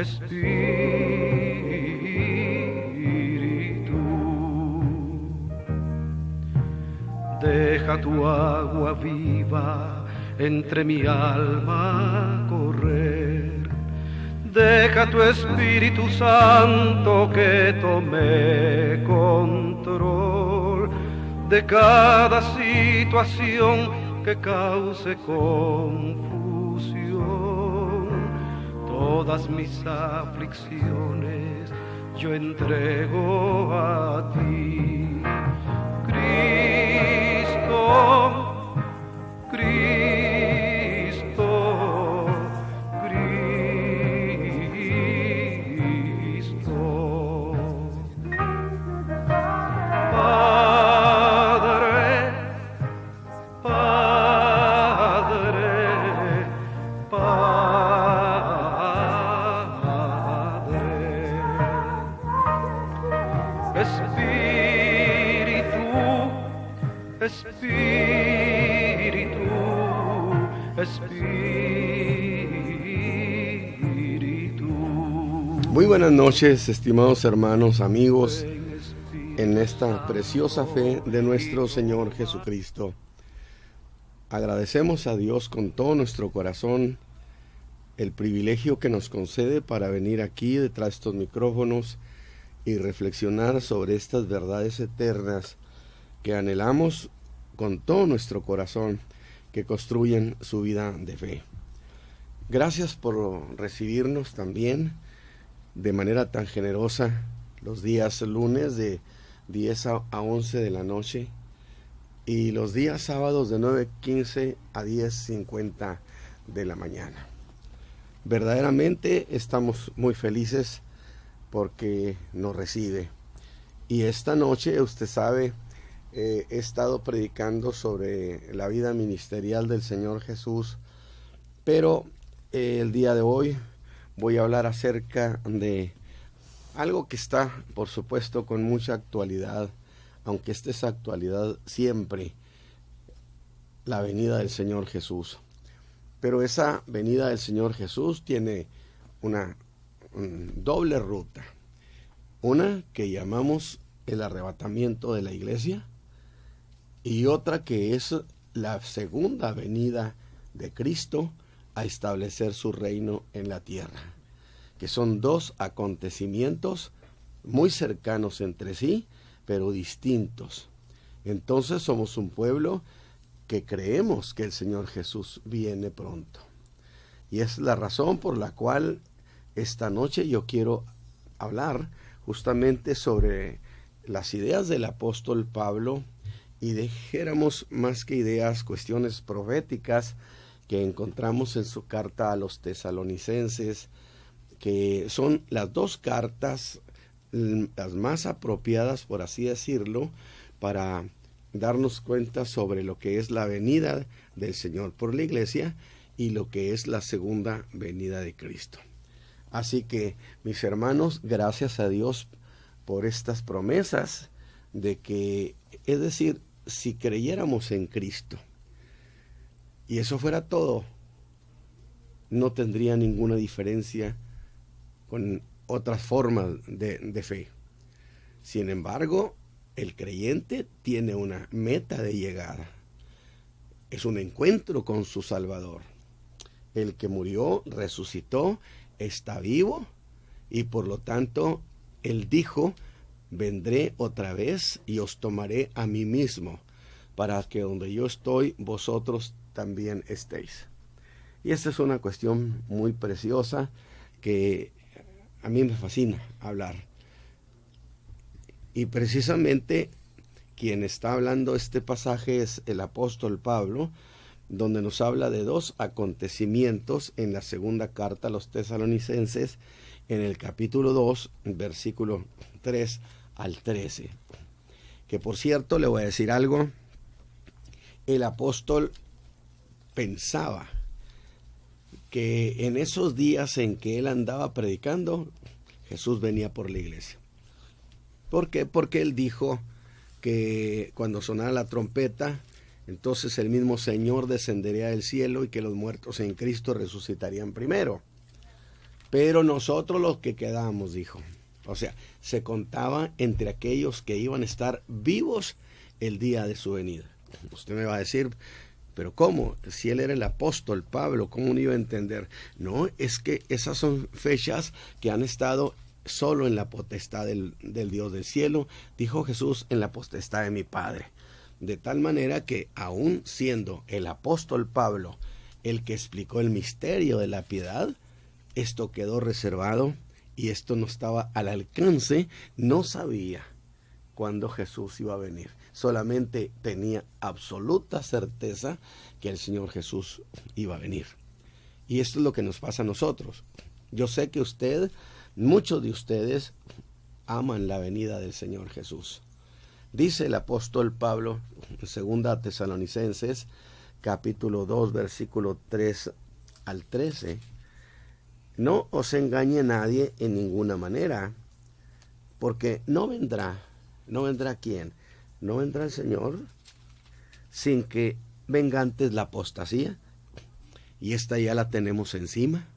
Espíritu. Deja tu agua viva entre mi alma correr. Deja tu Espíritu Santo que tome control de cada situación que cause confusión. Todas mis aflicciones yo entrego a ti, Cristo, Cristo, Cristo. Padre, Padre, Padre. Espíritu, Espíritu, Espíritu. Muy buenas noches, estimados hermanos, amigos, en esta preciosa fe de nuestro Señor Jesucristo. Agradecemos a Dios con todo nuestro corazón el privilegio que nos concede para venir aquí detrás de estos micrófonos y reflexionar sobre estas verdades eternas que anhelamos con todo nuestro corazón, que construyen su vida de fe. Gracias por recibirnos también de manera tan generosa los días lunes de 10 a 11 de la noche y los días sábados de 9:15 a 10:50 de la mañana. Verdaderamente estamos muy felices porque nos recibe. Y esta noche, usted sabe, he estado predicando sobre la vida ministerial del Señor Jesús, pero el día de hoy voy a hablar acerca de algo que está, por supuesto, con mucha actualidad, aunque esta es actualidad siempre, la venida del Señor Jesús. Pero esa venida del Señor Jesús tiene una doble ruta. Una que llamamos el arrebatamiento de la iglesia y otra que es la segunda venida de Cristo a establecer su reino en la tierra, que son dos acontecimientos muy cercanos entre sí, pero distintos. Entonces somos un pueblo que creemos que el Señor Jesús viene pronto. Y es la razón por la cual esta noche yo quiero hablar justamente sobre las ideas del apóstol Pablo y dijéramos más que ideas, cuestiones proféticas que encontramos en su carta a los tesalonicenses, que son las dos cartas las más apropiadas, por así decirlo, para darnos cuenta sobre lo que es la venida del Señor por la iglesia y lo que es la segunda venida de Cristo. Así que, mis hermanos, gracias a Dios por estas promesas de que, es decir, si creyéramos en Cristo y eso fuera todo, no tendría ninguna diferencia con otras formas de fe. Sin embargo, el creyente tiene una meta de llegada. Es un encuentro con su Salvador. El que murió, resucitó, está vivo y por lo tanto Él dijo: vendré otra vez y os tomaré a mí mismo, para que donde yo estoy, vosotros también estéis. Y esta es una cuestión muy preciosa que a mí me fascina hablar. Y precisamente quien está hablando este pasaje es el apóstol Pablo, donde nos habla de dos acontecimientos en la segunda carta a los tesalonicenses, en el capítulo 2, versículo 3 al 13. Que por cierto, le voy a decir algo, el apóstol pensaba que en esos días en que él andaba predicando, Jesús venía por la iglesia. ¿Por qué? Porque él dijo que cuando sonara la trompeta, entonces el mismo Señor descendería del cielo y que los muertos en Cristo resucitarían primero. pero nosotros los que quedamos, dijo. O sea, se contaba entre aquellos que iban a estar vivos el día de su venida. Usted me va a decir, pero ¿cómo? Si él era el apóstol Pablo, ¿cómo no iba a entender? No, es que esas son fechas que han estado solo en la potestad del Dios del cielo, dijo Jesús, en la potestad de mi Padre. De tal manera que aún siendo el apóstol Pablo el que explicó el misterio de la piedad, esto quedó reservado y esto no estaba al alcance, no sabía cuándo Jesús iba a venir. Solamente tenía absoluta certeza que el Señor Jesús iba a venir. Y esto es lo que nos pasa a nosotros. Yo sé que muchos de ustedes aman la venida del Señor Jesús. Dice el apóstol Pablo en 2 Tesalonicenses, capítulo 2, versículo 3 al 13. No os engañe nadie en ninguna manera, porque no vendrá ¿quién? No vendrá el Señor sin que venga antes la apostasía, y esta ya la tenemos encima,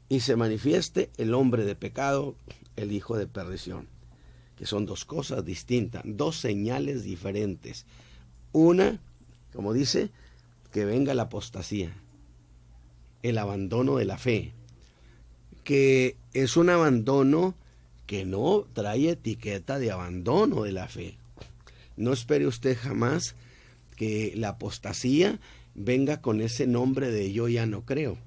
y se manifieste el hombre de pecado, el hijo de perdición, que son dos cosas distintas, dos señales diferentes. Una, como dice, que venga la apostasía, el abandono de la fe, que es un abandono que no trae etiqueta de abandono de la fe. No espere usted jamás que la apostasía venga con ese nombre de yo ya no creo.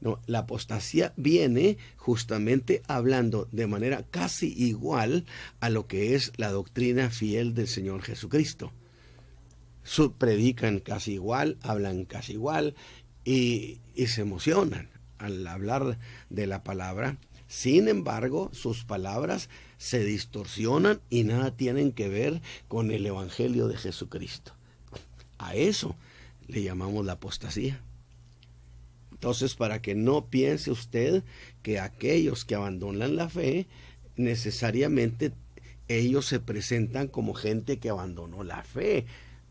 No, la apostasía viene justamente hablando de manera casi igual a lo que es la doctrina fiel del Señor Jesucristo. Predican casi igual, hablan casi igual y se emocionan al hablar de la palabra. Sin embargo, sus palabras se distorsionan y nada tienen que ver con el Evangelio de Jesucristo. A eso le llamamos la apostasía. Entonces, para que no piense usted que aquellos que abandonan la fe, necesariamente ellos se presentan como gente que abandonó la fe.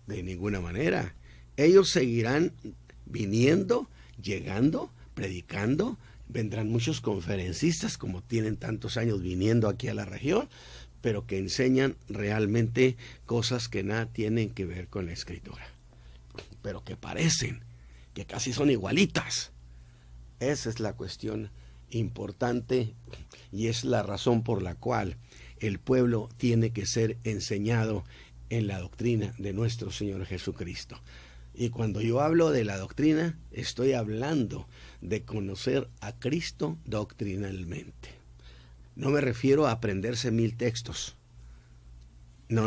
De ninguna manera. Ellos seguirán viniendo, llegando, predicando. Vendrán muchos conferencistas, como tienen tantos años viniendo aquí a la región, pero que enseñan realmente cosas que nada tienen que ver con la Escritura, pero que parecen, que casi son igualitas. Esa es la cuestión importante y es la razón por la cual el pueblo tiene que ser enseñado en la doctrina de nuestro Señor Jesucristo. Y cuando yo hablo de la doctrina, estoy hablando de conocer a Cristo doctrinalmente. No me refiero a aprenderse 1000 textos. No.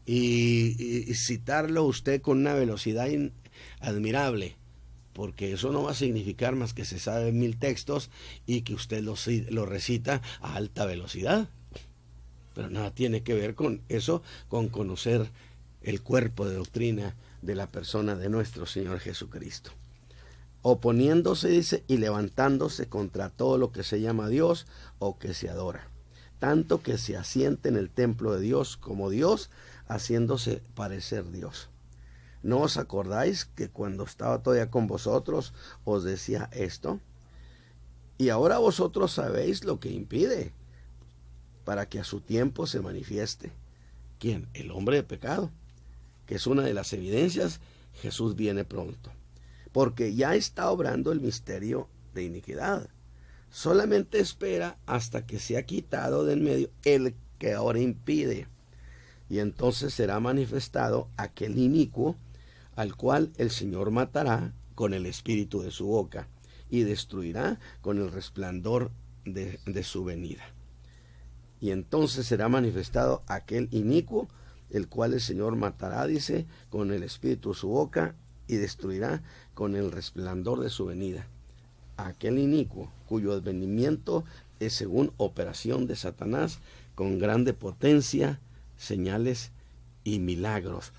Y citarlo usted con una velocidad admirable, porque eso no va a significar más que se sabe 1000 textos y que usted lo recita a alta velocidad. Pero nada tiene que ver con eso, con conocer el cuerpo de doctrina de la persona de nuestro Señor Jesucristo. Oponiéndose, dice, y levantándose contra todo lo que se llama Dios o que se adora, tanto que se asiente en el templo de Dios como Dios, haciéndose parecer Dios. ¿No os acordáis que cuando estaba todavía con vosotros os decía esto? Y ahora vosotros sabéis lo que impide, para que a su tiempo se manifieste. ¿Quién? El hombre de pecado, que es una de las evidencias. Jesús viene pronto, porque ya está obrando el misterio de iniquidad. Solamente espera hasta que sea quitado de en medio el que ahora impide, y entonces será manifestado aquel inicuo, al cual el Señor matará con el espíritu de su boca, y destruirá con el resplandor de su venida. Y entonces será manifestado aquel inicuo, el cual el Señor matará, dice, con el espíritu de su boca, y destruirá con el resplandor de su venida. Aquel inicuo, cuyo advenimiento es según operación de Satanás, con grande potencia, señales y milagros.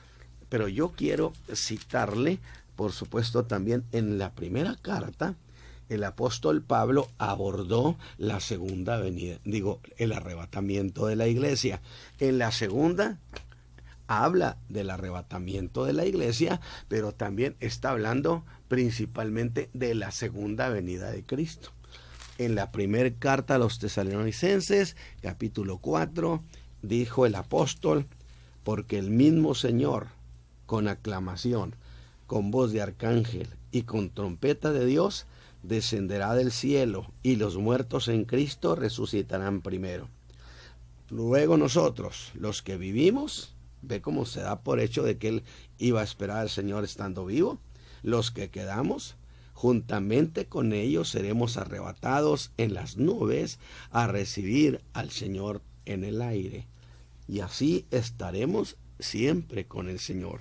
Pero yo quiero citarle, por supuesto, también en la primera carta, el apóstol Pablo abordó la segunda venida, el arrebatamiento de la iglesia. En la segunda habla del arrebatamiento de la iglesia, pero también está hablando principalmente de la segunda venida de Cristo. En la primera carta a los Tesalonicenses, capítulo 4, dijo el apóstol: porque el mismo Señor, con aclamación, con voz de arcángel y con trompeta de Dios, descenderá del cielo, y los muertos en Cristo resucitarán primero. Luego nosotros, los que vivimos, ve cómo se da por hecho de que Él iba a esperar al Señor estando vivo, los que quedamos, juntamente con ellos seremos arrebatados en las nubes a recibir al Señor en el aire. Y así estaremos siempre con el Señor.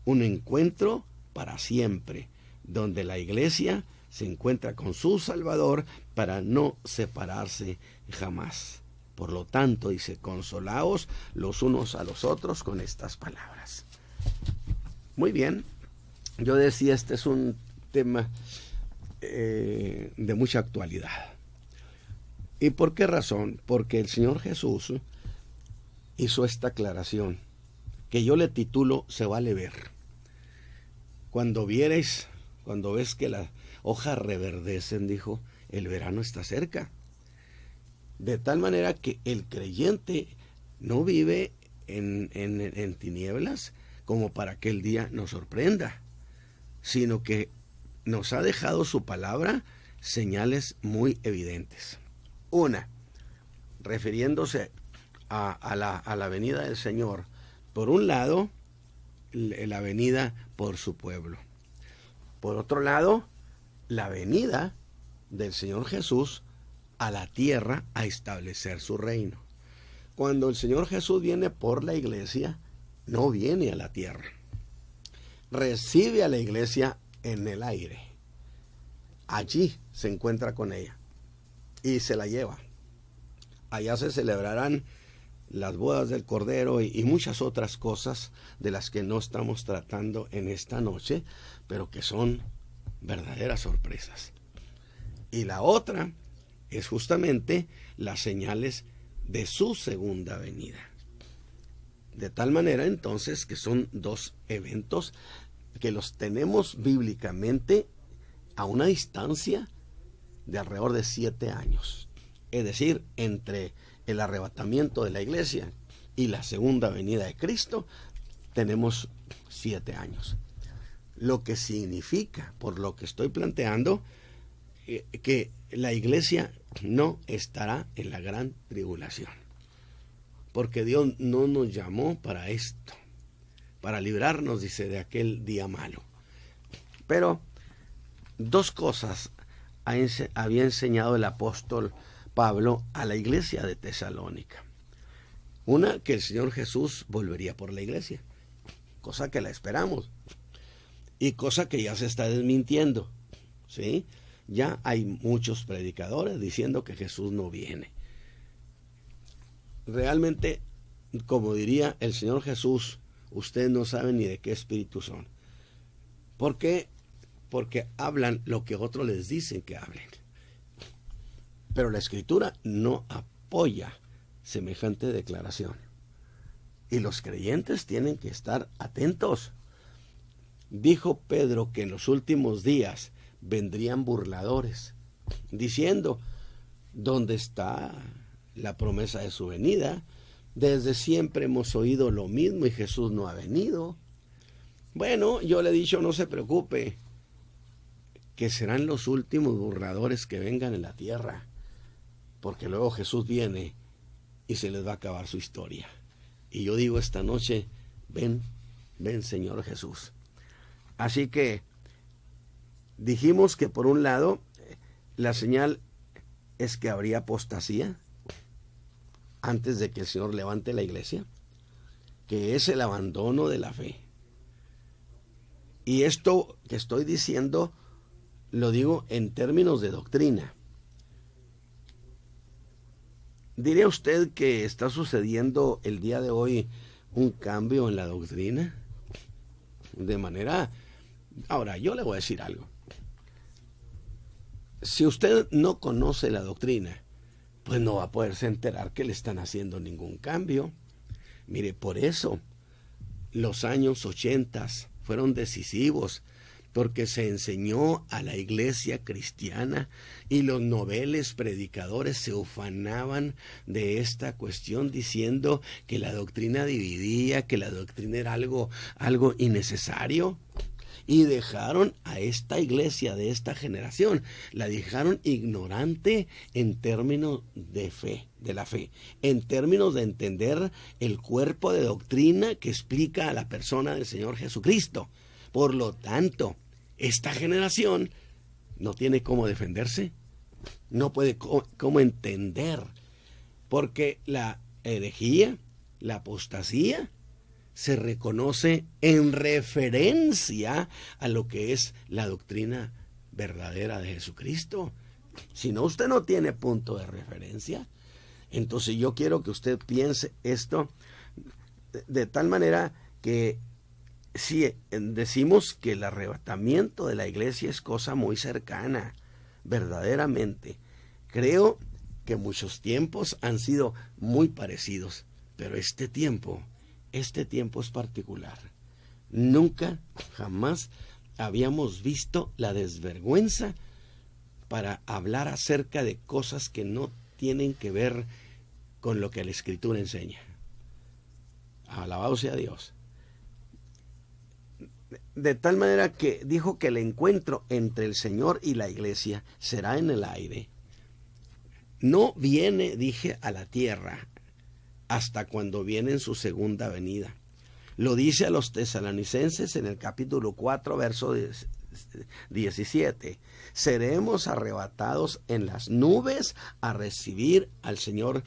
Un encuentro para siempre, donde la iglesia se encuentra con su Salvador para no separarse jamás. Por lo tanto, dice, consolaos los unos a los otros con estas palabras. Muy bien, yo decía, este es un tema de mucha actualidad. ¿Y por qué razón? Porque el Señor Jesús hizo esta aclaración, que yo le titulo Se vale ver. Cuando ves que las hojas reverdecen, dijo, el verano está cerca. De tal manera que el creyente no vive en tinieblas como para que el día nos sorprenda, sino que nos ha dejado su palabra señales muy evidentes. Una, refiriéndose a la venida del Señor, por un lado, la venida por su pueblo. Por otro lado, la venida del Señor Jesús a la tierra a establecer su reino. Cuando el Señor Jesús viene por la iglesia, no viene a la tierra. Recibe a la iglesia en el aire. Allí se encuentra con ella y se la lleva. Allá se celebrarán las bodas del Cordero y muchas otras cosas de las que no estamos tratando en esta noche, pero que son verdaderas sorpresas. Y la otra es justamente las señales de su segunda venida. De tal manera entonces que son dos eventos que los tenemos bíblicamente a una distancia de alrededor de 7 años. Es decir, entre el arrebatamiento de la iglesia y la segunda venida de Cristo tenemos 7 años. Lo que significa, por lo que estoy planteando, que la iglesia no estará en la gran tribulación. Porque Dios no nos llamó para esto, para librarnos, dice, de aquel día malo. Pero dos cosas había enseñado el apóstol Pablo a la iglesia de Tesalónica. Una, que el Señor Jesús volvería por la iglesia, cosa que la esperamos, y cosa que ya se está desmintiendo, ¿sí? Ya hay muchos predicadores diciendo que Jesús no viene. Realmente, como diría el Señor Jesús, ustedes no saben ni de qué espíritu son. ¿Por qué? Porque hablan lo que otros les dicen que hablen. Pero la Escritura no apoya semejante declaración. Y los creyentes tienen que estar atentos. Dijo Pedro que en los últimos días vendrían burladores, diciendo, ¿dónde está la promesa de su venida? Desde siempre hemos oído lo mismo y Jesús no ha venido. Bueno, yo le he dicho, no se preocupe, que serán los últimos burladores que vengan en la tierra, porque luego Jesús viene y se les va a acabar su historia. Y yo digo esta noche, ven Señor Jesús. Así que dijimos que por un lado la señal es que habría apostasía antes de que el Señor levante la iglesia, que es el abandono de la fe. Y esto que estoy diciendo lo digo en términos de doctrina. ¿Diría usted que está sucediendo el día de hoy un cambio en la doctrina? De manera... Ahora, yo le voy a decir algo. Si usted no conoce la doctrina, pues no va a poderse enterar que le están haciendo ningún cambio. Mire, por eso los años 80 fueron decisivos porque se enseñó a la iglesia cristiana y los noveles predicadores se ufanaban de esta cuestión diciendo que la doctrina dividía, que la doctrina era algo innecesario. Y dejaron a esta iglesia de esta generación, la dejaron ignorante en términos de fe, de la fe, en términos de entender el cuerpo de doctrina que explica a la persona del Señor Jesucristo. Por lo tanto, esta generación no tiene cómo defenderse, no puede cómo entender, porque la herejía, la apostasía, se reconoce en referencia a lo que es la doctrina verdadera de Jesucristo. Si no, usted no tiene punto de referencia. Entonces yo quiero que usted piense esto de tal manera que si decimos que el arrebatamiento de la iglesia es cosa muy cercana, verdaderamente, creo que muchos tiempos han sido muy parecidos, pero este tiempo es particular. Nunca, jamás habíamos visto la desvergüenza para hablar acerca de cosas que no tienen que ver con lo que la Escritura enseña. Alabado sea Dios. De tal manera que dijo que el encuentro entre el Señor y la iglesia será en el aire. No viene, dije, a la tierra hasta cuando viene en su segunda venida. Lo dice a los tesalonicenses en el capítulo 4, verso 17. Seremos arrebatados en las nubes a recibir al Señor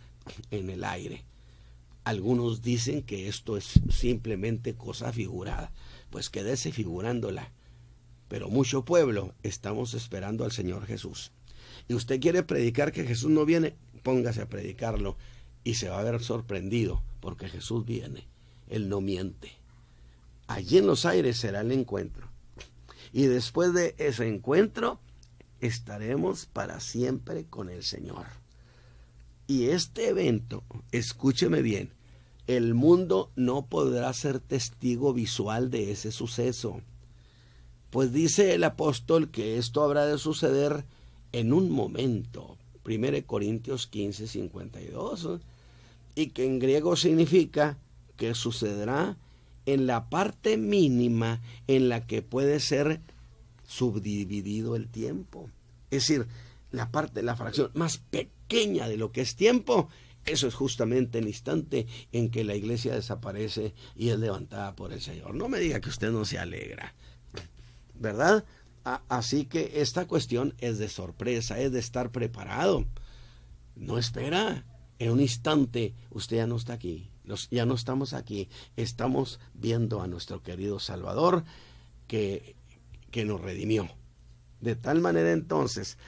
en el aire. Algunos dicen que esto es simplemente cosa figurada. Pues quédese figurándola. Pero mucho pueblo estamos esperando al Señor Jesús. Y usted quiere predicar que Jesús no viene, póngase a predicarlo. Y se va a ver sorprendido, porque Jesús viene, Él no miente. Allí en los aires será el encuentro. Y después de ese encuentro, estaremos para siempre con el Señor. Y este evento, escúcheme bien, el mundo no podrá ser testigo visual de ese suceso. Pues dice el apóstol que esto habrá de suceder en un momento. 1 Corintios 15, 52. Y que en griego significa que sucederá en la parte mínima en la que puede ser subdividido el tiempo. Es decir, la fracción más pequeña de lo que es tiempo, eso es justamente el instante en que la iglesia desaparece y es levantada por el Señor. No me diga que usted no se alegra, ¿verdad? Así que esta cuestión es de sorpresa, es de estar preparado. No espera. En un instante usted ya no está aquí, ya no estamos aquí, estamos viendo a nuestro querido Salvador que nos redimió. De tal manera entonces,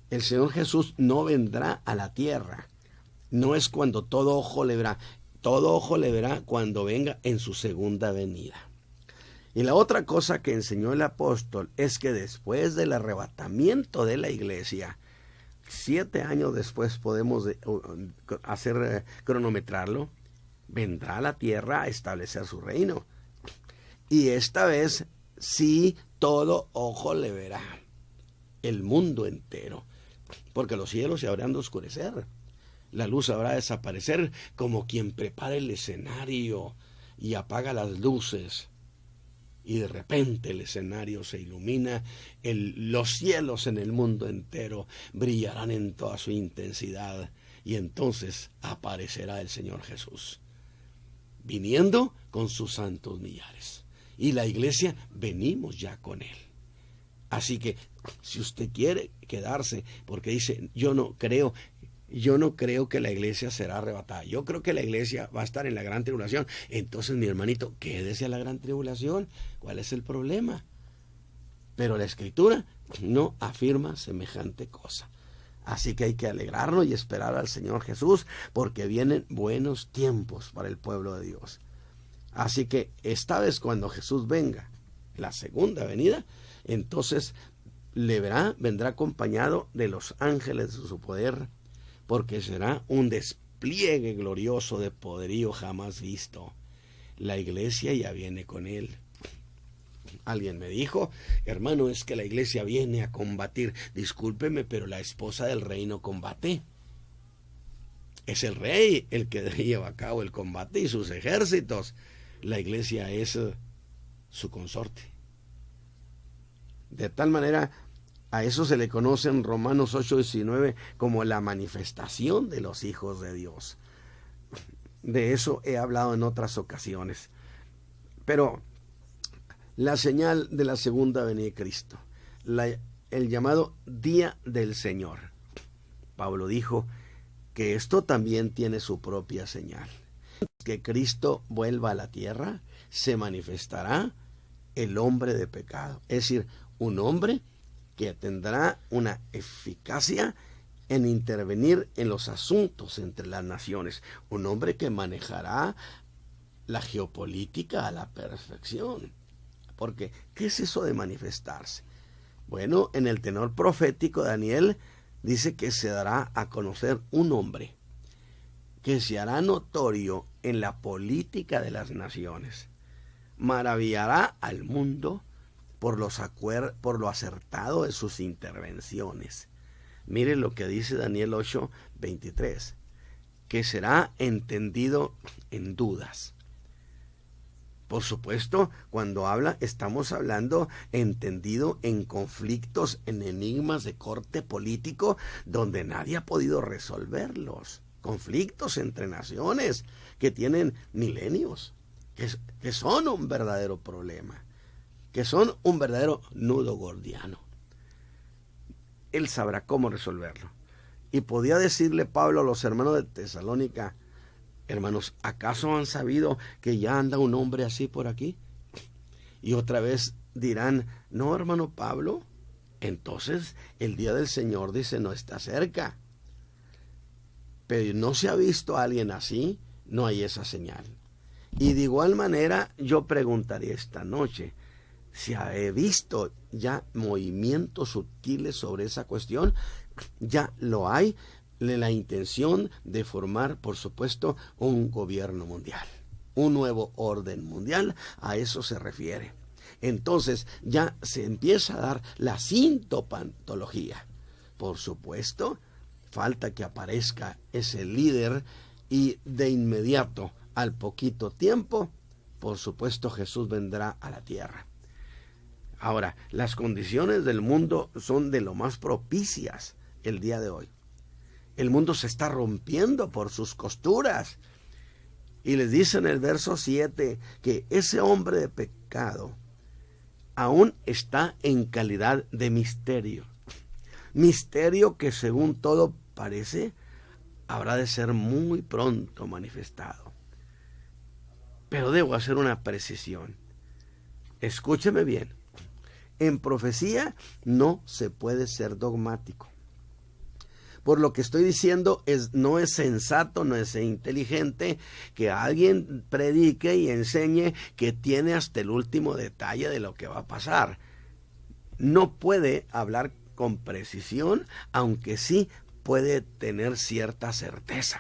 el Señor Jesús no vendrá a la tierra, no es cuando todo ojo le verá cuando venga en su segunda venida. Y la otra cosa que enseñó el apóstol es que después del arrebatamiento de la iglesia, 7 años después podemos cronometrarlo, vendrá a la tierra a establecer su reino. Y esta vez sí todo ojo le verá, el mundo entero, porque los cielos se habrán de oscurecer, la luz habrá de desaparecer, como quien prepara el escenario y apaga las luces. Y de repente el escenario se ilumina, los cielos en el mundo entero brillarán en toda su intensidad y entonces aparecerá el Señor Jesús, viniendo con sus santos millares. Y la iglesia venimos ya con Él. Así que si usted quiere quedarse, porque dice, yo no creo que la iglesia será arrebatada. Yo creo que la iglesia va a estar en la gran tribulación. Entonces, mi hermanito, quédese a la gran tribulación. ¿Cuál es el problema? Pero la Escritura no afirma semejante cosa. Así que hay que alegrarnos y esperar al Señor Jesús, porque vienen buenos tiempos para el pueblo de Dios. Así que esta vez cuando Jesús venga, la segunda venida, entonces vendrá acompañado de los ángeles de su poder, porque será un despliegue glorioso de poderío jamás visto. La iglesia ya viene con Él. Alguien me dijo: hermano, es que la iglesia viene a combatir. Discúlpeme, pero la esposa del rey no combate. Es el rey el que lleva a cabo el combate y sus ejércitos. La iglesia es su consorte. De tal manera, a eso se le conoce en Romanos 8:19 como la manifestación de los hijos de Dios. De eso he hablado en otras ocasiones. Pero la señal de la segunda venida de Cristo, el llamado Día del Señor. Pablo dijo que esto también tiene su propia señal. Que Cristo vuelva a la tierra, se manifestará el hombre de pecado. Es decir, un hombre que tendrá una eficacia en intervenir en los asuntos entre las naciones. Un hombre que manejará la geopolítica a la perfección. Porque, ¿qué es eso de manifestarse? Bueno, en el tenor profético Daniel dice que se dará a conocer un hombre que se hará notorio en la política de las naciones. Maravillará al mundo por lo acertado de sus intervenciones. Mire lo que dice Daniel 8:23, que será entendido en dudas. Por supuesto, cuando habla, estamos hablando entendido en conflictos, en enigmas de corte político, donde nadie ha podido resolverlos. Conflictos entre naciones que tienen milenios, que son un verdadero problema, que son un verdadero nudo gordiano. Él sabrá cómo resolverlo. Y podía decirle Pablo a los hermanos de Tesalónica: hermanos, ¿acaso han sabido que ya anda un hombre así por aquí? Y otra vez dirán: no, hermano Pablo, entonces el día del Señor, dice, no está cerca. Pero no se ha visto a alguien así, no hay esa señal. Y de igual manera yo preguntaría esta noche: si he visto ya movimientos sutiles sobre esa cuestión, ya lo hay, la intención de formar, por supuesto, un gobierno mundial, un nuevo orden mundial, a eso se refiere. Entonces ya se empieza a dar la sintopatología. Por supuesto, falta que aparezca ese líder y de inmediato, al poquito tiempo, por supuesto, Jesús vendrá a la tierra. Ahora, las condiciones del mundo son de lo más propicias el día de hoy. El mundo se está rompiendo por sus costuras. Y les dice en el verso 7 que ese hombre de pecado aún está en calidad de misterio. Misterio que, según todo parece, habrá de ser muy pronto manifestado. Pero debo hacer una precisión. Escúcheme bien. En profecía no se puede ser dogmático. Por lo que estoy diciendo, no es sensato, no es inteligente que alguien predique y enseñe que tiene hasta el último detalle de lo que va a pasar. No puede hablar con precisión, aunque sí puede tener cierta certeza.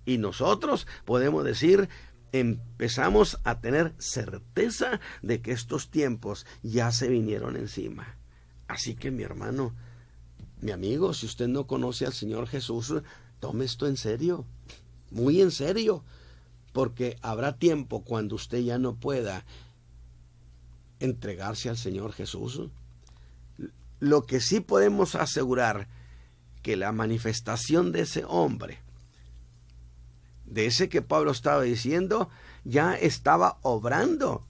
Y nosotros podemos decir, empezamos a tener certeza de que estos tiempos ya se vinieron encima. Así que, mi hermano, mi amigo, si usted no conoce al Señor Jesús, tome esto en serio, muy en serio, porque habrá tiempo cuando usted ya no pueda entregarse al Señor Jesús. Lo que sí podemos asegurar, que la manifestación de ese hombre, de ese que Pablo estaba diciendo, ya estaba obrando.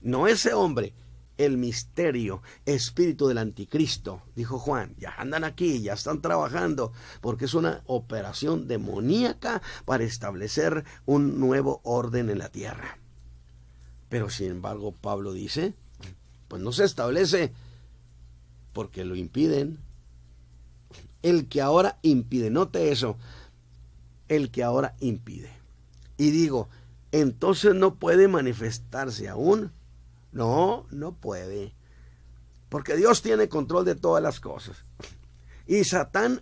No ese hombre, el misterio, espíritu del anticristo, dijo Juan, ya andan aquí, ya están trabajando, porque es una operación demoníaca para establecer un nuevo orden en la tierra. Pero sin embargo Pablo dice, pues no se establece porque lo impiden. El que ahora impide, note eso, el que ahora impide. Y digo, entonces no puede manifestarse aún. No, no puede. Porque Dios tiene control de todas las cosas. Y Satán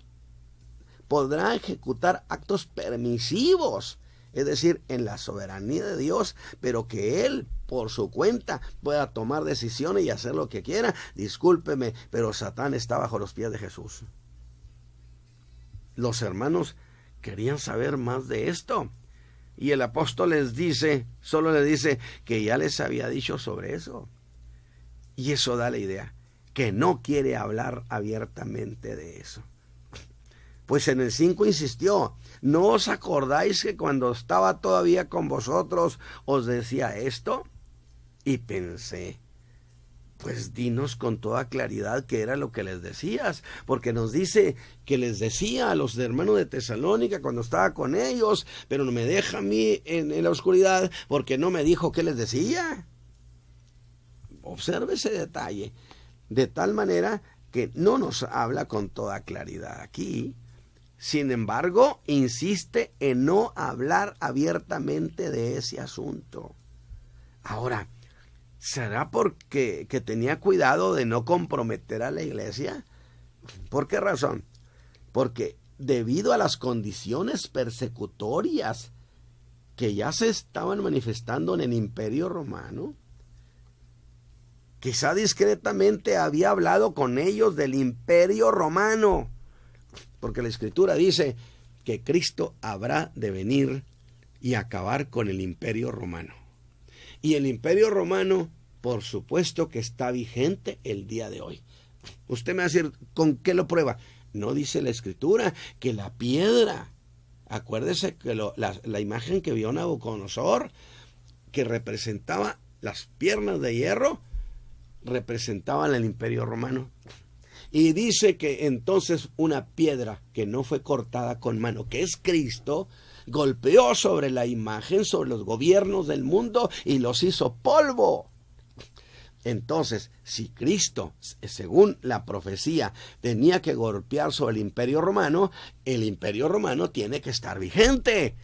podrá ejecutar actos permisivos es decir, en la soberanía de Dios, pero que Él por su cuenta pueda tomar decisiones y hacer lo que quiera. Discúlpeme, pero Satán está bajo los pies de Jesús. Los hermanos querían saber más de esto, y el apóstol solo les dice que ya les había dicho sobre eso. Y eso da la idea, que no quiere hablar abiertamente de eso. Pues en el 5 insistió: ¿no os acordáis que cuando estaba todavía con vosotros os decía esto? Y pensé, pues dinos con toda claridad qué era lo que les decías, porque nos dice que les decía a los hermanos de Tesalónica cuando estaba con ellos, pero no me deja a mí en la oscuridad porque no me dijo qué les decía. Observe ese detalle, de tal manera que no nos habla con toda claridad aquí. Sin embargo, insiste en no hablar abiertamente de ese asunto. Ahora, ¿será porque tenía cuidado de no comprometer a la iglesia? ¿Por qué razón? Porque debido a las condiciones persecutorias que ya se estaban manifestando en el Imperio Romano, quizá discretamente había hablado con ellos del Imperio Romano, porque la Escritura dice que Cristo habrá de venir y acabar con el Imperio Romano. Y el Imperio Romano, por supuesto que está vigente el día de hoy. Usted me va a decir, ¿con qué lo prueba? No dice la Escritura que la piedra, acuérdese que la imagen que vio Nabucodonosor, que representaba las piernas de hierro, representaban el Imperio Romano. Y dice que entonces una piedra que no fue cortada con mano, que es Cristo, golpeó sobre la imagen, sobre los gobiernos del mundo y los hizo polvo. Entonces, si Cristo, según la profecía, tenía que golpear sobre el Imperio Romano tiene que estar vigente.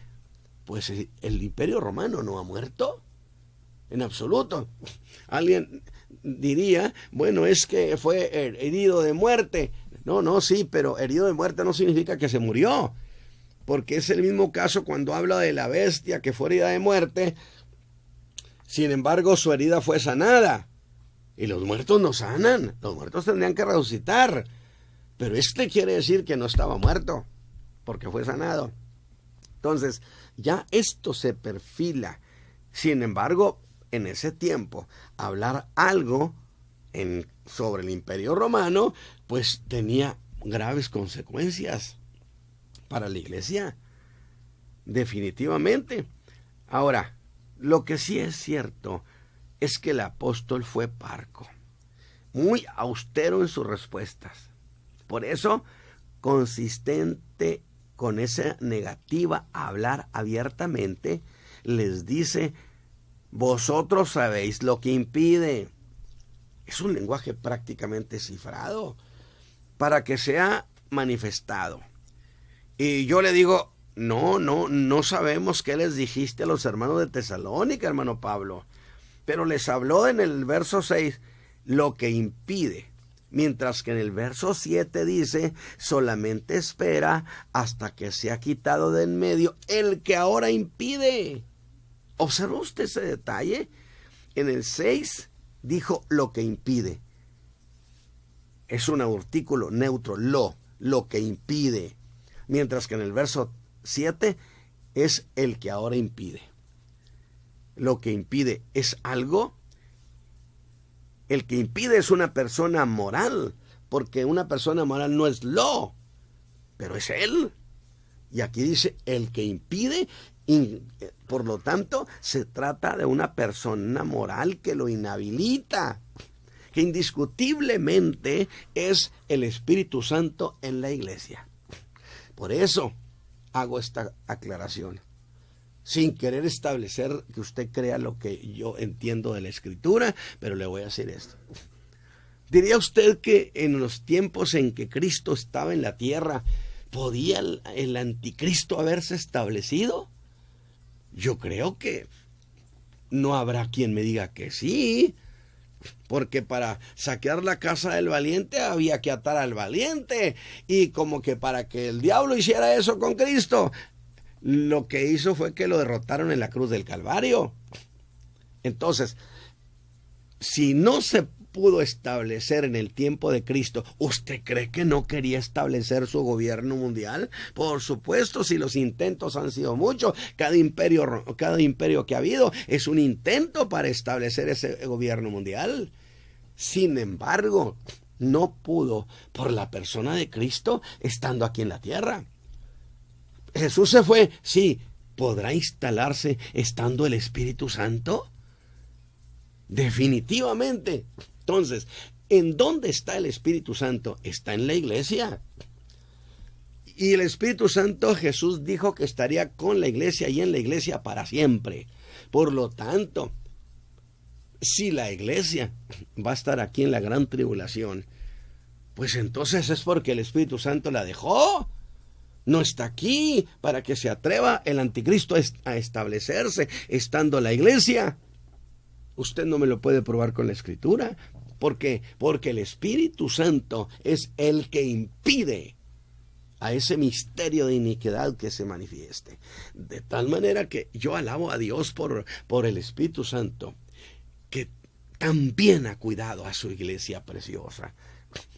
Pues el Imperio Romano no ha muerto en absoluto. Alguien diría, bueno, es que fue herido de muerte. No, sí, pero herido de muerte no significa que se murió, porque es el mismo caso cuando habla de la bestia que fue herida de muerte. Sin embargo, su herida fue sanada, y los muertos no sanan, los muertos tendrían que resucitar, pero quiere decir que no estaba muerto, porque fue sanado. Entonces, ya esto se perfila. Sin embargo, en ese tiempo, hablar algo sobre el Imperio Romano, pues tenía graves consecuencias para la iglesia, definitivamente. Ahora, lo que sí es cierto es que el apóstol fue parco, muy austero en sus respuestas. Por eso, consistente con esa negativa a hablar abiertamente, les dice: vosotros sabéis lo que impide. Es un lenguaje prácticamente cifrado para que sea manifestado. Y yo le digo, no sabemos qué les dijiste a los hermanos de Tesalónica, hermano Pablo. Pero les habló en el verso 6 lo que impide. Mientras que en el verso 7 dice, solamente espera hasta que sea quitado de en medio el que ahora impide. ¿Observó usted ese detalle? En el 6 dijo lo que impide. Es un artículo neutro, lo que impide. Mientras que en el verso 7 es el que ahora impide. Lo que impide es algo. El que impide es una persona moral, porque una persona moral no es pero es él. Y aquí dice el que impide, y por lo tanto se trata de una persona moral que lo inhabilita, que indiscutiblemente es el Espíritu Santo en la iglesia. Por eso hago esta aclaración, sin querer establecer que usted crea lo que yo entiendo de la Escritura, pero le voy a decir esto. ¿Diría usted que en los tiempos en que Cristo estaba en la tierra, podía el anticristo haberse establecido? Yo creo que no habrá quien me diga que sí, porque para saquear la casa del valiente había que atar al valiente, y como que para que el diablo hiciera eso con Cristo, lo que hizo fue que lo derrotaron en la cruz del Calvario. Entonces, si no se pudo establecer en el tiempo de Cristo, ¿usted cree que no quería establecer su gobierno mundial? Por supuesto, si los intentos han sido muchos, cada imperio que ha habido es un intento para establecer ese gobierno mundial. Sin embargo, no pudo por la persona de Cristo estando aquí en la tierra. Jesús se fue, sí, ¿podrá instalarse estando el Espíritu Santo? Definitivamente. Entonces, ¿en dónde está el Espíritu Santo? Está en la iglesia. Y el Espíritu Santo, Jesús dijo que estaría con la iglesia y en la iglesia para siempre. Por lo tanto, si la iglesia va a estar aquí en la gran tribulación, pues entonces es porque el Espíritu Santo la dejó. No está aquí para que se atreva el anticristo a establecerse estando la iglesia. Usted no me lo puede probar con la Escritura. ¿Por qué? Porque el Espíritu Santo es el que impide a ese misterio de iniquidad que se manifieste. De tal manera que yo alabo a Dios por el Espíritu Santo, que también ha cuidado a su iglesia preciosa.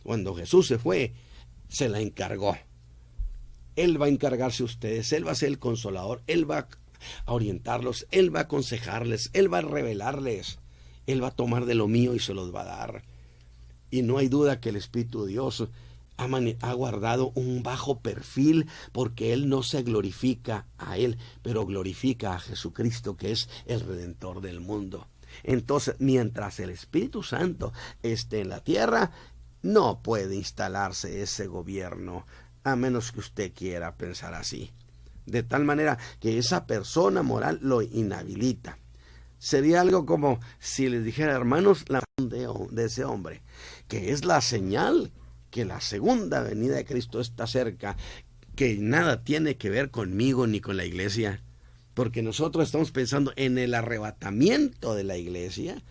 Cuando Jesús se fue, se la encargó. Él va a encargarse de ustedes, Él va a ser el consolador, Él va a orientarlos, Él va a aconsejarles, Él va a revelarles, Él va a tomar de lo mío y se los va a dar. Y no hay duda que el Espíritu de Dios ha guardado un bajo perfil, porque Él no se glorifica a Él, pero glorifica a Jesucristo, que es el Redentor del mundo. Entonces, mientras el Espíritu Santo esté en la tierra, no puede instalarse ese gobierno, a menos que usted quiera pensar así. De tal manera que esa persona moral lo inhabilita. Sería algo como si les dijera, hermanos, la de ese hombre, que es la señal que la segunda venida de Cristo está cerca, que nada tiene que ver conmigo ni con la iglesia, porque nosotros estamos pensando en el arrebatamiento de la iglesia.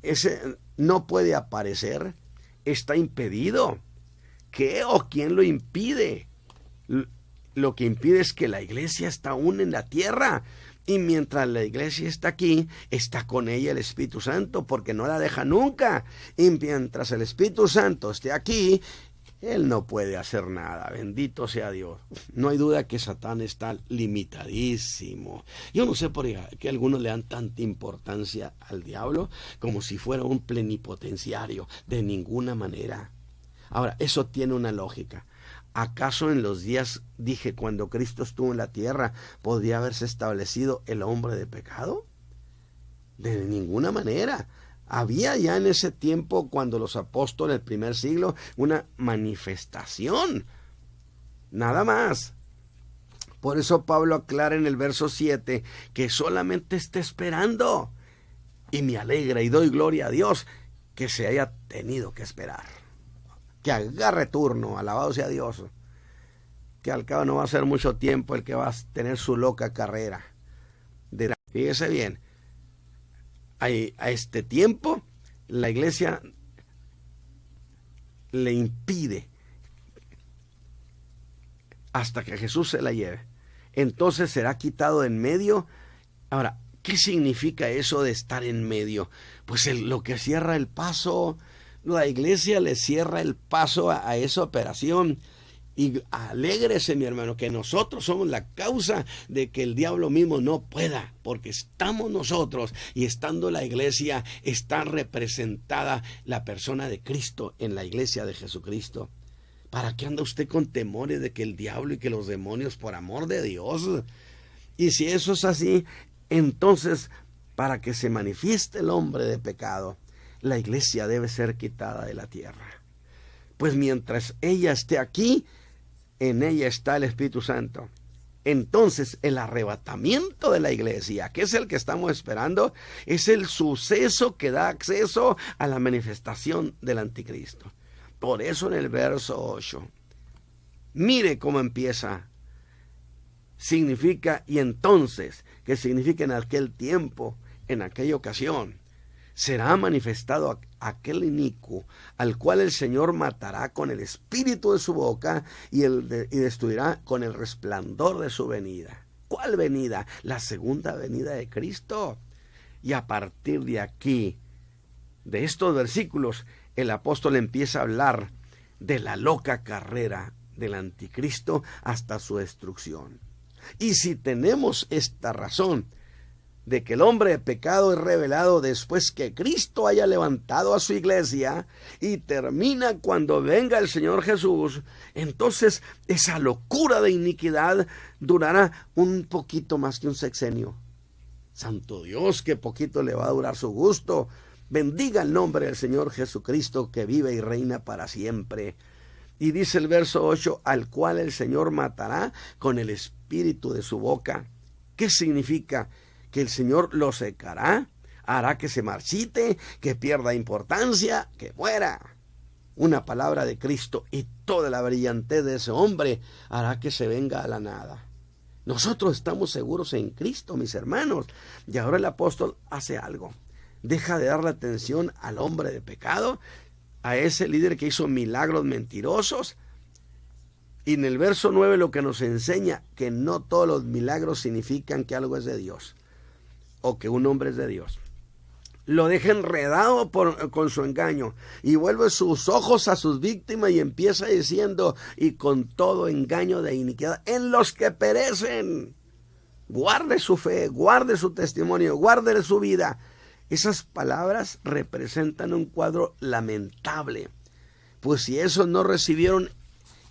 Ese no puede aparecer, está impedido. ¿Qué o quién lo impide? Lo que impide es que la iglesia está aún en la tierra, y mientras la iglesia está aquí, está con ella el Espíritu Santo, porque no la deja nunca. Y mientras el Espíritu Santo esté aquí, Él no puede hacer nada. Bendito sea Dios. No hay duda que Satán está limitadísimo. Yo no sé por qué algunos le dan tanta importancia al diablo como si fuera un plenipotenciario. De ninguna manera. Ahora, eso tiene una lógica. ¿Acaso en los días, dije, cuando Cristo estuvo en la tierra, podría haberse establecido el hombre de pecado? De ninguna manera. Había ya en ese tiempo, cuando los apóstoles del primer siglo, una manifestación. Nada más. Por eso Pablo aclara en el verso 7 que solamente está esperando. Y me alegra y doy gloria a Dios que se haya tenido que esperar. Que agarre turno, alabado sea Dios, que al cabo no va a ser mucho tiempo el que va a tener su loca carrera. Fíjese bien, a este tiempo la iglesia le impide hasta que Jesús se la lleve. Entonces será quitado en medio. Ahora, ¿qué significa eso de estar en medio? Pues lo que cierra el paso. La iglesia le cierra el paso a esa operación. Y alégrese, mi hermano, que nosotros somos la causa de que el diablo mismo no pueda, porque estamos nosotros, y estando la iglesia está representada la persona de Cristo en la iglesia de Jesucristo. ¿Para qué anda usted con temores de que el diablo y que los demonios, por amor de Dios? Y si eso es así, entonces, para que se manifieste el hombre de pecado, la iglesia debe ser quitada de la tierra. Pues mientras ella esté aquí, en ella está el Espíritu Santo. Entonces el arrebatamiento de la iglesia, que es el que estamos esperando, es el suceso que da acceso a la manifestación del anticristo. Por eso en el verso 8, mire cómo empieza. Significa, y entonces, que significa en aquel tiempo, en aquella ocasión. será manifestado aquel inicuo, al cual el Señor matará con el espíritu de su boca y destruirá con el resplandor de su venida. ¿Cuál venida? La segunda venida de Cristo. Y a partir de aquí, de estos versículos, el apóstol empieza a hablar de la loca carrera del anticristo hasta su destrucción. Y si tenemos esta razón de que el hombre de pecado es revelado después que Cristo haya levantado a su iglesia y termina cuando venga el Señor Jesús, entonces esa locura de iniquidad durará un poquito más que un sexenio. Santo Dios, qué poquito le va a durar su gusto. Bendiga el nombre del Señor Jesucristo, que vive y reina para siempre. Y dice el verso 8, al cual el Señor matará con el espíritu de su boca. ¿Qué significa? Que el Señor lo secará, hará que se marchite, que pierda importancia, que muera. Una palabra de Cristo y toda la brillantez de ese hombre hará que se venga a la nada. Nosotros estamos seguros en Cristo, mis hermanos. Y ahora el apóstol hace algo. Deja de darle atención al hombre de pecado, a ese líder que hizo milagros mentirosos. Y en el verso 9 lo que nos enseña que no todos los milagros significan que algo es de Dios o que un hombre es de Dios. Lo deja enredado con su engaño y vuelve sus ojos a sus víctimas y empieza diciendo, y con todo engaño de iniquidad en los que perecen. Guarde su fe, guarde su testimonio, guarde su vida. Esas palabras representan un cuadro lamentable, pues si esos no recibieron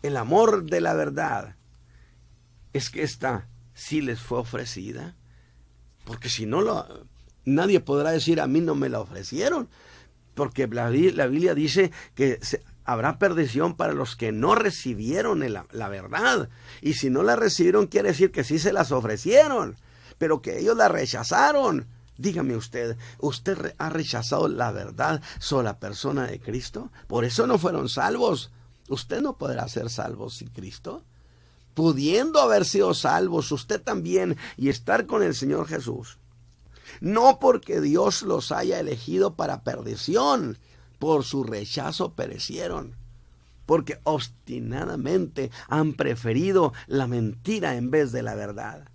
el amor de la verdad, es que esta sí les fue ofrecida, porque si no, nadie podrá decir a mí no me la ofrecieron, porque la Biblia dice que habrá perdición para los que no recibieron la verdad, y si no la recibieron quiere decir que sí se las ofrecieron, pero que ellos la rechazaron. Dígame usted ha rechazado la verdad sobre la persona de Cristo, por eso no fueron salvos. Usted no podrá ser salvo sin Cristo. Pudiendo haber sido salvos usted también y estar con el Señor Jesús. No porque Dios los haya elegido para perdición, por su rechazo perecieron. Porque obstinadamente han preferido la mentira en vez de la verdad.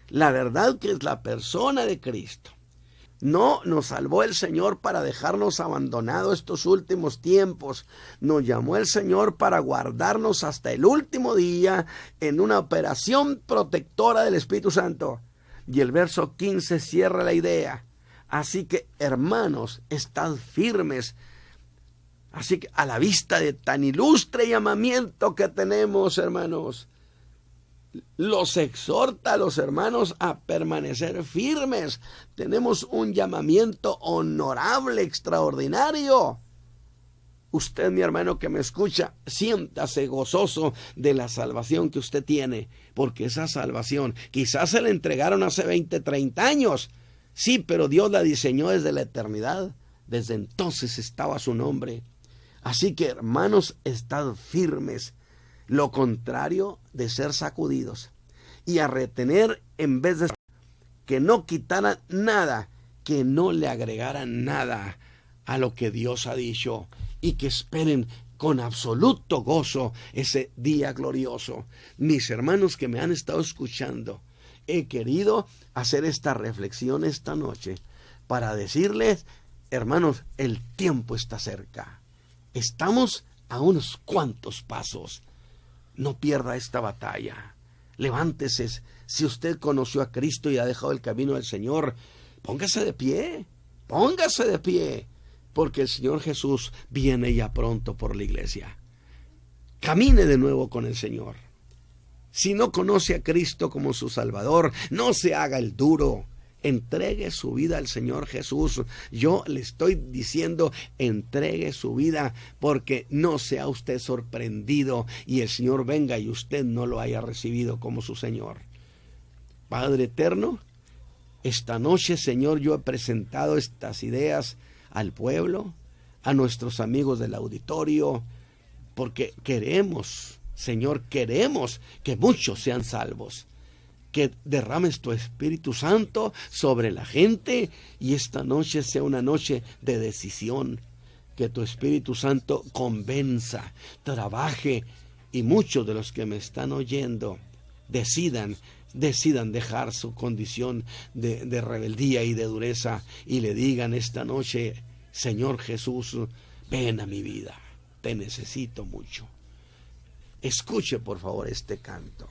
La verdad, que es la persona de Cristo. No nos salvó el Señor para dejarnos abandonados estos últimos tiempos. Nos llamó el Señor para guardarnos hasta el último día en una operación protectora del Espíritu Santo. Y el verso 15 cierra la idea. Así que, hermanos, estad firmes. Así que a la vista de tan ilustre llamamiento que tenemos, hermanos, los exhorta a los hermanos a permanecer firmes. Tenemos un llamamiento honorable, extraordinario. Usted, mi hermano que me escucha, siéntase gozoso de la salvación que usted tiene, porque esa salvación quizás se la entregaron hace 20, 30 años. Sí, pero Dios la diseñó desde la eternidad. Desde entonces estaba su nombre. Así que, hermanos, estad firmes. Lo contrario de ser sacudidos y a retener en vez de que no quitaran nada, que no le agregaran nada a lo que Dios ha dicho, y que esperen con absoluto gozo ese día glorioso. Mis hermanos que me han estado escuchando, he querido hacer esta reflexión esta noche para decirles, hermanos, el tiempo está cerca. Estamos a unos cuantos pasos. No pierda esta batalla. Levántese. Si usted conoció a Cristo y ha dejado el camino del Señor, póngase de pie. Póngase de pie. Porque el Señor Jesús viene ya pronto por la iglesia. Camine de nuevo con el Señor. Si no conoce a Cristo como su Salvador, no se haga el duro. Entregue su vida al Señor Jesús. Yo le estoy diciendo, entregue su vida, porque no sea usted sorprendido y el Señor venga y usted no lo haya recibido como su Señor. Padre eterno, esta noche, Señor, yo he presentado estas ideas al pueblo, a nuestros amigos del auditorio, porque queremos, Señor, queremos que muchos sean salvos. que derrames tu Espíritu Santo sobre la gente y esta noche sea una noche de decisión. Que tu Espíritu Santo convenza, trabaje y muchos de los que me están oyendo decidan dejar su condición de rebeldía y de dureza y le digan esta noche: Señor Jesús, ven a mi vida, te necesito mucho. Escuche por favor este canto.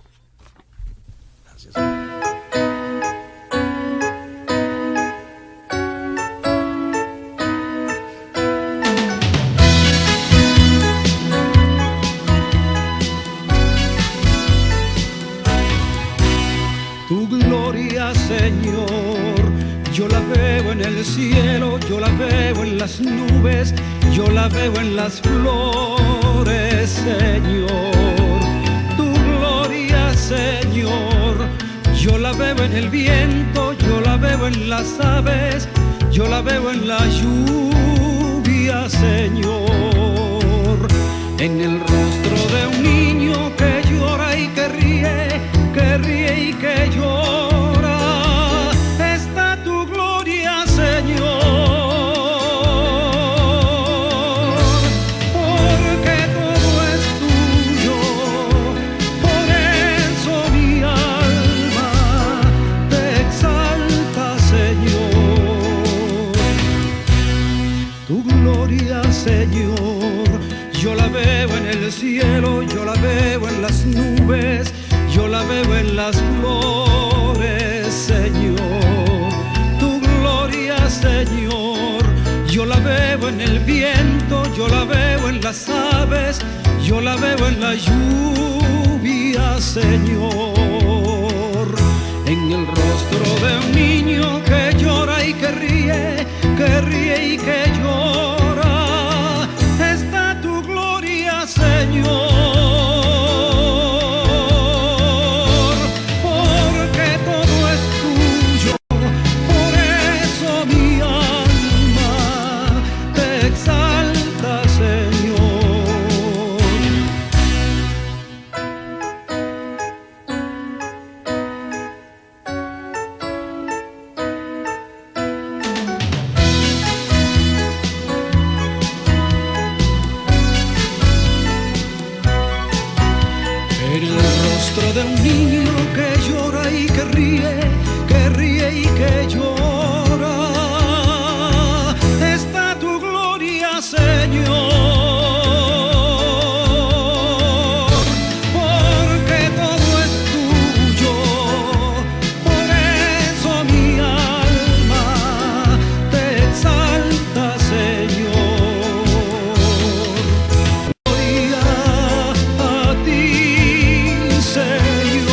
Gracias. Tu gloria, Señor, yo la veo en el cielo, yo la veo en las nubes, yo la veo en las flores, Señor. Tu gloria, Señor, yo la veo en el viento, yo la veo en las aves, yo la veo en la lluvia, Señor. En el rostro de un niño que llora y que ríe y que llora, está tu gloria, Señor. Porque todo es tuyo, por eso mi alma te exalta, Señor. Tu gloria, Señor, yo la veo en el cielo, yo la veo en las nubes, yo la veo en las flores, Señor. Tu gloria, Señor, yo la veo en el viento, yo la veo en las aves, yo la veo en la lluvia, Señor. En el rostro de un niño que llora y que ríe y que llora, está tu gloria, Señor. De un niño que llora y que ríe y que llora, está tu gloria, Señor. Porque todo es tuyo, por eso mi alma te exalta, Señor. Gloria a ti, Señor.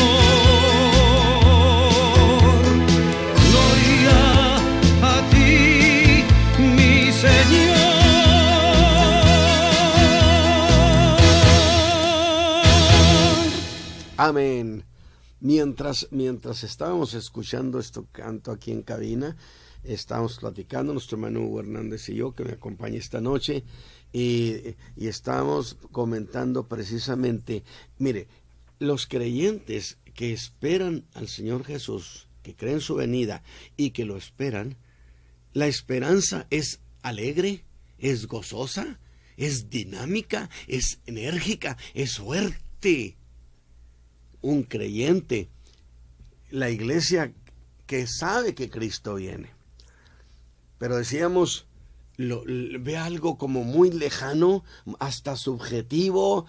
Gloria a ti, mi Señor. Amén. Mientras estábamos escuchando este canto aquí en cabina, estábamos platicando, nuestro hermano Hugo Hernández y yo, que me acompaña esta noche, y estábamos comentando precisamente, mire, los creyentes que esperan al Señor Jesús, que creen su venida y que lo esperan, la esperanza es alegre, es gozosa, es dinámica, es enérgica, es fuerte. Un creyente, la iglesia que sabe que Cristo viene, pero decíamos, ve algo como muy lejano, hasta subjetivo,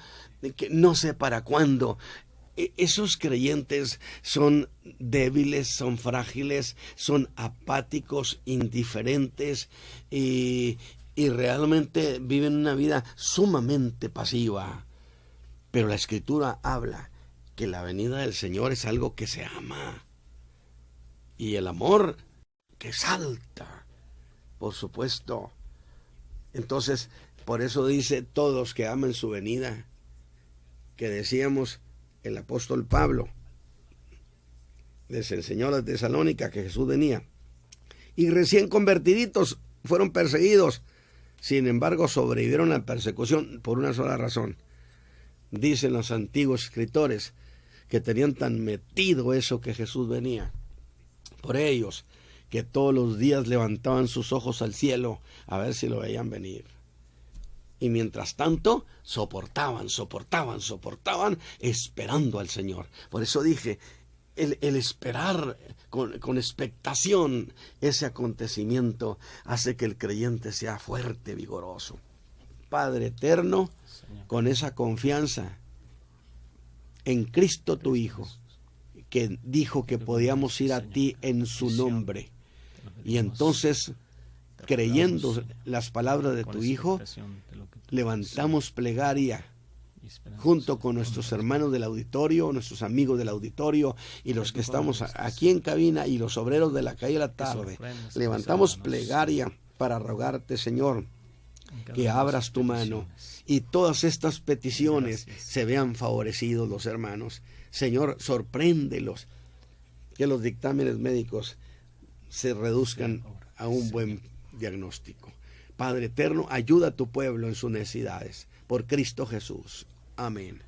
que no sé para cuándo. Esos creyentes son débiles, son frágiles, son apáticos, indiferentes y realmente viven una vida sumamente pasiva. Pero la Escritura habla que la venida del Señor es algo que se ama y el amor que salta, por supuesto. Entonces, por eso dice todos que aman su venida, que decíamos el apóstol Pablo les enseñó a la Tesalónica que Jesús venía, y recién convertiditos fueron perseguidos, sin embargo sobrevivieron a la persecución por una sola razón. Dicen los antiguos escritores que tenían tan metido eso que Jesús venía. Por ellos, que todos los días levantaban sus ojos al cielo a ver si lo veían venir. Y mientras tanto, soportaban, esperando al Señor. Por eso dije, el esperar con expectación ese acontecimiento hace que el creyente sea fuerte, vigoroso. Padre eterno, con esa confianza en Cristo tu Hijo, que dijo que podíamos ir a ti en su nombre. Y entonces, creyendo las palabras de tu Hijo, levantamos plegaria junto con nuestros hermanos del auditorio, nuestros amigos del auditorio y los que estamos aquí en cabina y los obreros de la calle de la tarde. Levantamos plegaria para rogarte, Señor, que abras tu mano y todas estas peticiones se vean favorecidos los hermanos. Señor, sorpréndelos, que los dictámenes médicos se reduzcan a un buen diagnóstico. Padre eterno, ayuda a tu pueblo en sus necesidades. Por Cristo Jesús. Amén.